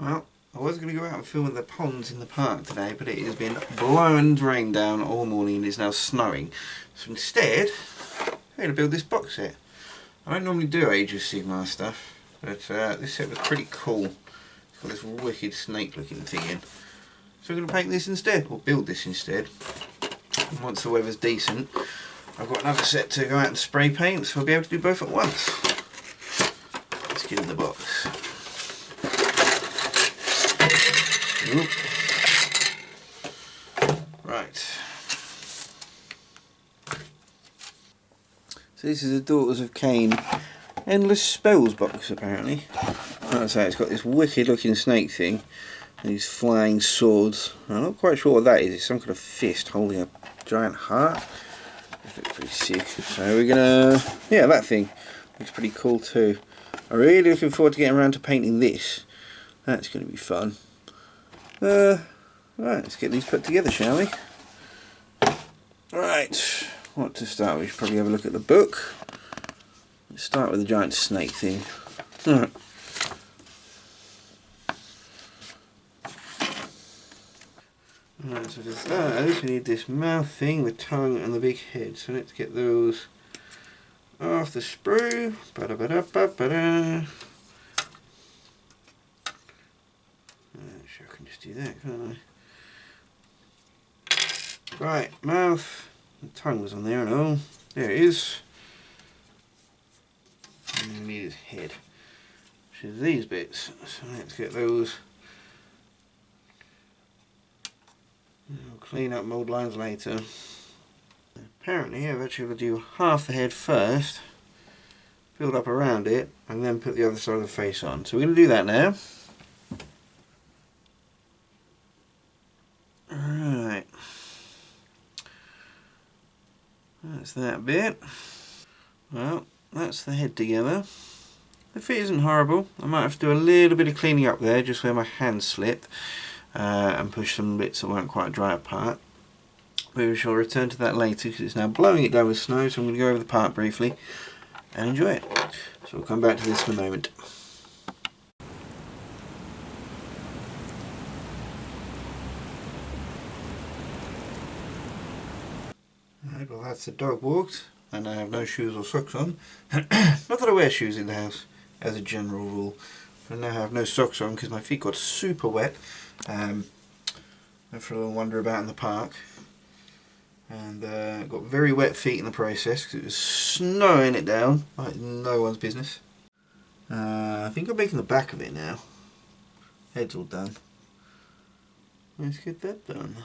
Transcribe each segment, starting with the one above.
Well, I was going to go out and film the ponds in the park today, but it has been blowing rain down all morning and it's now snowing. So instead, I'm going to build this box set. I don't normally do Age of Sigar stuff, but this set was pretty cool. It's got this wicked snake looking thing in. So I'm going to paint this instead, or build this instead. And once the weather's decent, I've got another set to go out and spray paint, so I'll be able to do both at once. Let's get in the box. Oop. Right. So this is the Daughters of Khaine Endless Spells box apparently. Like I say, it's got this wicked looking snake thing and these flying swords. I'm not quite sure what that is. It's some kind of fist holding a giant heart. It looks pretty sick. So we're gonna, yeah, that thing looks pretty cool too. I'm really looking forward to getting around to painting this. That's going to be fun. Right, let's get these put together, shall we? Right, what to start with? We should probably have a look at the book. Let's start with the giant snake thing. Alright. Alright, so to start, we need this mouth thing, the tongue and the big head. So let's get those off the sprue. Ba-da-ba-da-ba-ba-da. Sure, I can just do that, can't I? Right, mouth. The tongue was on there and all. There it is. And then we need his head, which is these bits. So let's get those. I'll clean up mould lines later. Apparently I've actually got to do half the head first, build up around it, and then put the other side of the face on. So we're going to do that now. Alright. That's that bit. Well, that's the head together. The fit isn't horrible. I might have to do a little bit of cleaning up there, just where my hand slipped, and push some bits that weren't quite dry apart. But we shall return to that later because it's now blowing it down with snow, so I'm going to go over the part briefly and enjoy it. So we'll come back to this in a moment. Right, well that's the dog walked, and I have no shoes or socks on. Not that I wear shoes in the house, as a general rule. I now have no socks on because my feet got super wet. Went for a little wander about in the park, and got very wet feet in the process because it was snowing it down like no one's business. I think I'm making the back of it now. Head's all done. Let's get that done.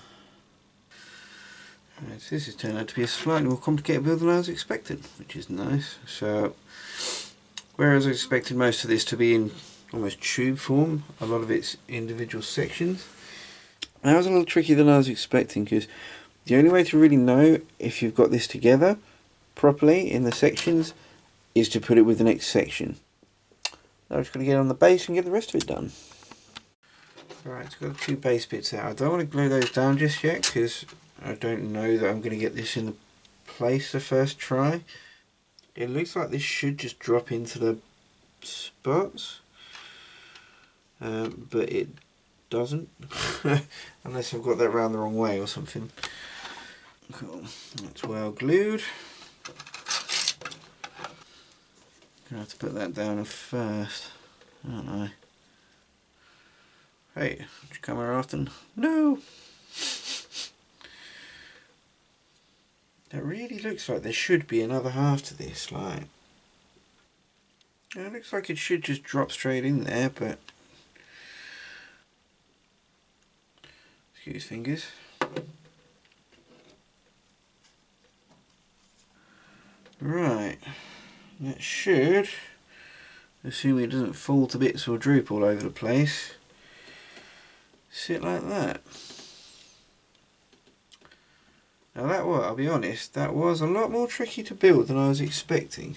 Right, so this has turned out to be a slightly more complicated build than I was expecting, which is nice. So, whereas I expected most of this to be in almost tube form, a lot of it's individual sections. That was a little trickier than I was expecting, because the only way to really know if you've got this together properly in the sections is to put it with the next section. Now I'm just going to get on the base and get the rest of it done. Right, it's got the two base bits out. I don't want to glue those down just yet because I don't know that I'm going to get this in the place the first try. It looks like this should just drop into the spots, but it doesn't, unless I've got that round the wrong way or something. Cool, that's well glued. Gonna have to put that down first, aren't I? Hey, would you come here often? No! That really looks like there should be another half to this, like. It looks like it should just drop straight in there, but. Excuse fingers. Right. That should, assuming it doesn't fall to bits or droop all over the place, sit like that. Now that was, I'll be honest, that was a lot more tricky to build than I was expecting.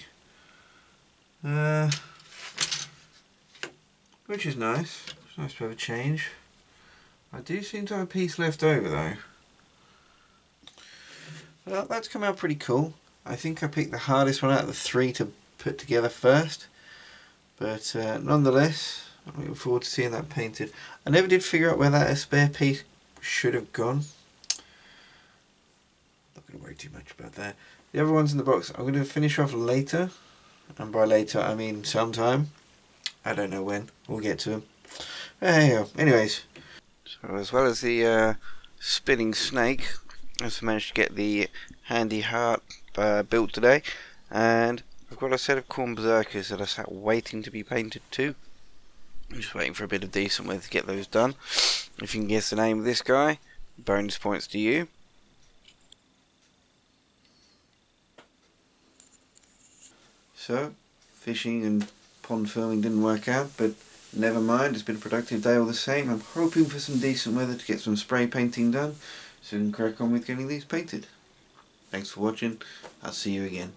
Which is nice. It's nice to have a change. I do seem to have a piece left over though. Well, that's come out pretty cool. I think I picked the hardest one out of the three to put together first. But nonetheless, I'm looking forward to seeing that painted. I never did figure out where that spare piece should have gone. Not going to worry too much about that. The other ones in the box I'm going to finish off later, and by later I mean sometime. I don't know when. We'll get to them. Hey, anyways, so as well as the spinning snake, I also managed to get the handy heart built today, and I've got a set of corn berserkers that I sat waiting to be painted too. I'm just waiting for a bit of decent weather to get those done. If you can guess the name of this guy, bonus points to you. So, fishing and pond filming didn't work out, but never mind, it's been a productive day all the same. I'm hoping for some decent weather to get some spray painting done, so we can crack on with getting these painted. Thanks for watching, I'll see you again.